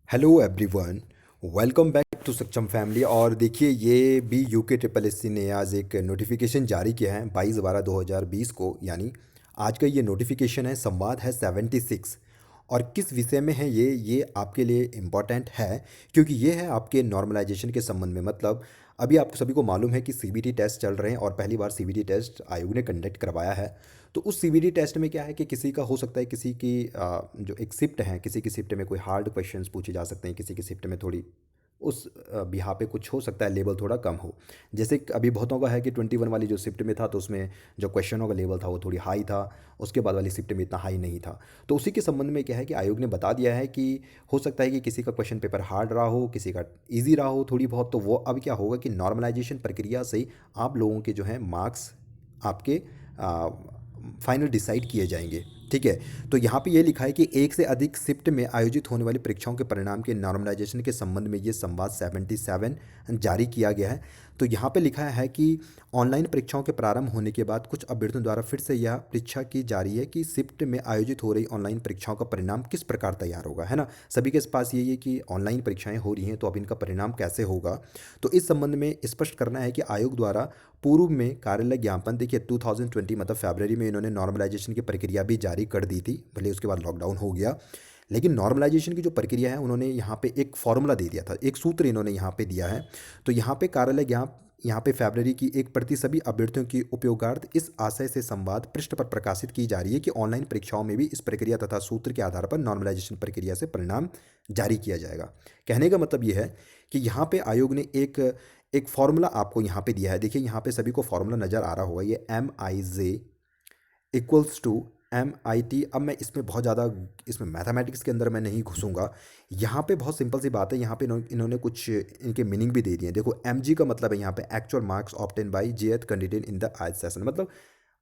Hello everyone. Welcome back to Saksham family. और देखिए, ये भी यूके ट्रिपल एस सी ने आज एक नोटिफिकेशन जारी किया है 22/12/2020 को। यानी आज का ये नोटिफिकेशन है, संवाद है 76। और किस विषय में है ये आपके लिए इम्पॉर्टेंट है, क्योंकि ये है आपके नॉर्मलाइजेशन के संबंध में। मतलब अभी आप सभी को मालूम है कि सीबीटी टेस्ट चल रहे हैं और पहली बार सीबीटी टेस्ट आयोग ने कंडक्ट करवाया है। तो उस सीबीटी टेस्ट में क्या है कि किसी का हो सकता है, किसी की जो एक शिफ्ट है, किसी की शिफ्ट में कोई हार्ड क्वेश्चंस पूछे जा सकते हैं, किसी की शिफ्ट में थोड़ी उस बिहा पे कुछ हो सकता है, लेवल थोड़ा कम हो। जैसे कि अभी बहुतों का है कि 21 वाली जो शिफ्ट में था, तो उसमें जो क्वेश्चनों का लेवल था वो थोड़ी हाई था, उसके बाद वाली शिफ्ट में इतना हाई नहीं था। तो उसी के संबंध में क्या है कि आयोग ने बता दिया है कि हो सकता है कि किसी का क्वेश्चन पेपर हार्ड रहा हो, किसी का ईजी रहा हो थोड़ी बहुत। तो वो अब क्या होगा कि नॉर्मलाइजेशन प्रक्रिया से आप लोगों के जो है मार्क्स आपके फाइनल डिसाइड किए जाएंगे। ठीक है। तो यहाँ पे ये लिखा है कि एक से अधिक शिफ्ट में आयोजित होने वाली परीक्षाओं के परिणाम के नॉर्मलाइजेशन के संबंध में ये संवाद 77 जारी किया गया है। तो यहाँ पे लिखा है कि ऑनलाइन परीक्षाओं के प्रारंभ होने के बाद कुछ अभ्यर्थियों द्वारा फिर से यह परीक्षा की जा रही है कि शिफ्ट में आयोजित हो रही ऑनलाइन परीक्षाओं का परिणाम किस प्रकार तैयार होगा, है ना। सभी के पास यही है कि ऑनलाइन परीक्षाएं हो रही हैं, तो अब इनका परिणाम कैसे होगा। तो इस संबंध में स्पष्ट करना है कि आयोग द्वारा पूर्व में कार्यालय ज्ञापन, देखिए 2020 मतलब फरवरी में इन्होंने नॉर्मलाइजेशन की प्रक्रिया भी जारी कर दी थी, भले उसके बाद लॉकडाउन हो गया। लेकिन नॉर्मलाइजेशन की जो प्रक्रिया है, उन्होंने यहाँ पे एक फॉर्मूला दे दिया था, एक सूत्र इन्होंने यहाँ पे दिया है। तो यहाँ पे कार्यालय ज्ञाप यहाँ पे फरवरी की एक प्रति सभी अभ्यर्थियों की उपयोगार्थ इस आशय से संवाद पृष्ठ पर प्रकाशित की जा रही है कि ऑनलाइन परीक्षाओं में भी इस प्रक्रिया तथा सूत्र के आधार पर नॉर्मलाइजेशन प्रक्रिया से परिणाम जारी किया जाएगा। कहने का मतलब ये है कि यहाँ पे आयोग ने एक एक फॉर्मूला आपको यहाँ पे दिया है। देखिए, यहाँ पे सभी को फॉर्मूला नज़र आ रहा होगा, ये MIJ = MIT। अब मैं इसमें बहुत ज़्यादा, इसमें मैथमेटिक्स के अंदर मैं नहीं घुसूंगा। यहाँ पे बहुत सिंपल सी बात है, यहाँ पे इन्होंने कुछ इनके मीनिंग भी दे दिए हैं। देखो, MG का मतलब है यहाँ पे एक्चुअल मार्क्स ऑब्टेन बाय जेथ कैंडिडेट इन द आज सेशन। मतलब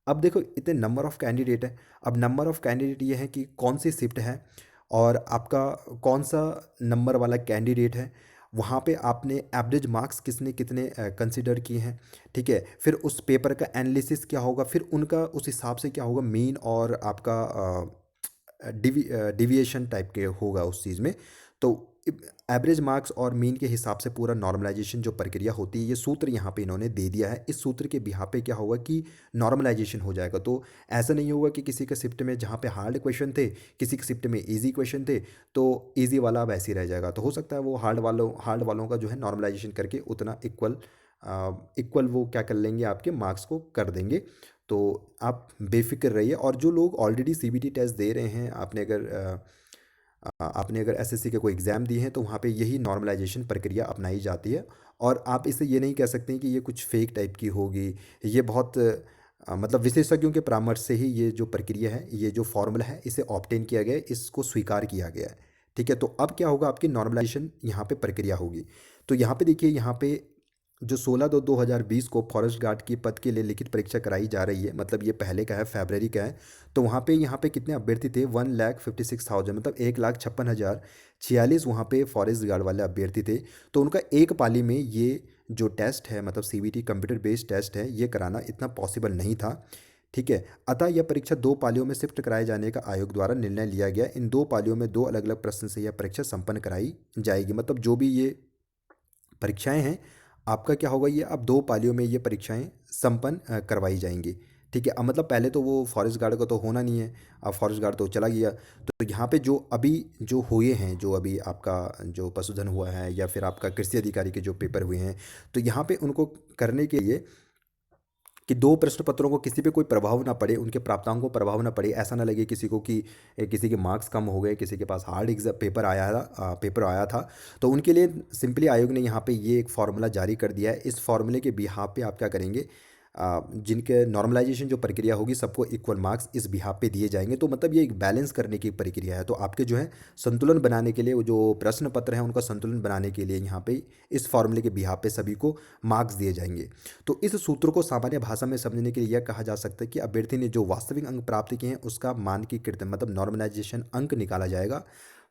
अब देखो, इतने नंबर ऑफ़ कैंडिडेट है। अब नंबर ऑफ़ कैंडिडेट ये है कि कौन सी शिफ्ट है और आपका कौन सा नंबर वाला कैंडिडेट है, वहाँ पे आपने एवरेज मार्क्स किसने कितने कंसिडर किए हैं। ठीक है। फिर उस पेपर का एनालिसिस क्या होगा, फिर उनका उस हिसाब से क्या होगा, मीन और आपका डिविएशन टाइप के होगा उस चीज़ में। तो एवरेज मार्क्स और मीन के हिसाब से पूरा नॉर्मलाइजेशन जो प्रक्रिया होती है, ये सूत्र यहाँ पे इन्होंने दे दिया है। इस सूत्र के बिहा पे क्या होगा कि नॉर्मलाइजेशन हो जाएगा। तो ऐसा नहीं होगा कि किसी के शिफ्ट में जहाँ पे हार्ड क्वेश्चन थे, किसी के शिफ्ट में इजी क्वेश्चन थे, तो इजी वाला अब ऐसे ही रह जाएगा। तो हो सकता है वो हार्ड वालों का जो है नॉर्मलाइजेशन करके उतना इक्वल इक्वल वो क्या कर लेंगे, आपके मार्क्स को कर देंगे। तो आप बेफिक्र रहिए। और जो लोग ऑलरेडी सीबीटी टेस्ट दे रहे हैं, आपने अगर एसएससी के कोई एग्ज़ाम दिए हैं, तो वहाँ पे यही नॉर्मलाइजेशन प्रक्रिया अपनाई जाती है। और आप इसे ये नहीं कह सकते हैं कि ये कुछ फेक टाइप की होगी। ये बहुत मतलब विशेषज्ञों के परामर्श से ही ये जो प्रक्रिया है, ये जो फॉर्मूला है, इसे ऑब्टेन किया गया है, इसको स्वीकार किया गया है। ठीक है। तो अब क्या होगा, आपकी नॉर्मलाइजेशन यहाँ पे प्रक्रिया होगी। तो यहाँ पे देखिए, यहाँ पे जो 16/2/2020 को फॉरेस्ट गार्ड की पद के लिए लिखित परीक्षा कराई जा रही है, मतलब ये पहले का है, फरवरी का है। तो वहाँ पे यहाँ पे कितने अभ्यर्थी थे, 1,56,000, मतलब 1,56,046 वहाँ पे फॉरेस्ट गार्ड वाले अभ्यर्थी थे। तो उनका एक पाली में ये जो टेस्ट है, मतलब सीबीटी कंप्यूटर बेस्ड टेस्ट है, ये कराना इतना पॉसिबल नहीं था। ठीक है। अतः यह परीक्षा दो पालियों में शिफ्ट कराए जाने का आयोग द्वारा निर्णय लिया गया। इन दो पालियों में दो अलग अलग प्रश्न से यह परीक्षा संपन्न कराई जाएगी। मतलब जो भी ये परीक्षाएं हैं, आपका क्या होगा, ये अब दो पालियों में ये परीक्षाएं संपन्न करवाई जाएंगी। ठीक है। अब मतलब पहले तो वो फॉरेस्ट गार्ड का तो होना नहीं है, अब फॉरेस्ट गार्ड तो चला गया। तो यहाँ पे जो अभी जो हुए हैं, जो अभी आपका जो पशुधन हुआ है या फिर आपका कृषि अधिकारी के जो पेपर हुए हैं, तो यहाँ पे उनको करने के लिए कि दो प्रश्न पत्रों को किसी पे कोई प्रभाव ना पड़े, उनके प्राप्तांकों को प्रभाव ना पड़े, ऐसा ना लगे किसी को कि किसी के मार्क्स कम हो गए, किसी के पास हार्ड एग्जाम पेपर आया था। तो उनके लिए सिंपली आयोग ने यहाँ पे ये एक फार्मूला जारी कर दिया है। इस फार्मूले के बिहाफ पे आप क्या करेंगे, जिनके नॉर्मलाइजेशन जो प्रक्रिया होगी, सबको इक्वल मार्क्स इस बिहाफ पे दिए जाएंगे। तो मतलब ये एक बैलेंस करने की प्रक्रिया है। तो आपके जो है संतुलन बनाने के लिए, वो जो प्रश्न पत्र हैं उनका संतुलन बनाने के लिए यहाँ पे इस फार्मूले के बिहाफ पे सभी को मार्क्स दिए जाएंगे। तो इस सूत्र को सामान्य भाषा में समझने के लिए यह कहा जा सकता है कि अभ्यर्थी ने जो वास्तविक अंक प्राप्त किए हैं, उसका मानकीकृत मतलब नॉर्मलाइजेशन अंक निकाला जाएगा।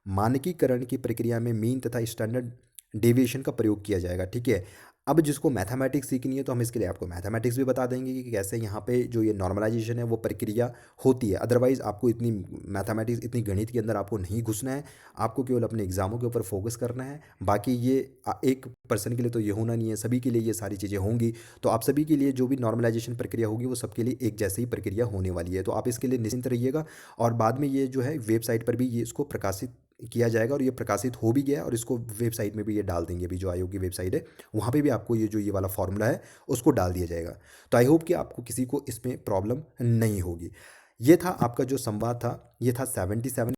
मानकीकरण की प्रक्रिया में मीन तथा स्टैंडर्ड डेविएशन का प्रयोग किया जाएगा। ठीक है। अब जिसको मैथमेटिक्स सीखनी है तो हम इसके लिए आपको मैथमेटिक्स भी बता देंगे कि कैसे यहाँ पे जो ये नॉर्मलाइजेशन है वो प्रक्रिया होती है। अदरवाइज़ आपको इतनी मैथमेटिक्स, इतनी गणित के अंदर आपको नहीं घुसना है। आपको केवल अपने एग्ज़ामों के ऊपर फोकस करना है। बाकी ये एक पर्सन के लिए तो ये होना नहीं है, सभी के लिए ये सारी चीज़ें होंगी। तो आप सभी के लिए जो भी नॉर्मलाइजेशन प्रक्रिया होगी वो सबके लिए एक जैसी ही प्रक्रिया होने वाली है। तो आप इसके लिए निश्चिंत रहिएगा। और बाद में ये जो है वेबसाइट पर भी ये इसको प्रकाशित किया जाएगा, और ये प्रकाशित हो भी गया है, और इसको वेबसाइट में भी ये डाल देंगे। अभी जो आयोग की वेबसाइट है वहाँ पे भी आपको ये जो ये वाला फॉर्मूला है उसको डाल दिया जाएगा। तो आई होप कि आपको किसी को इसमें प्रॉब्लम नहीं होगी। ये था आपका जो संवाद था, ये था 77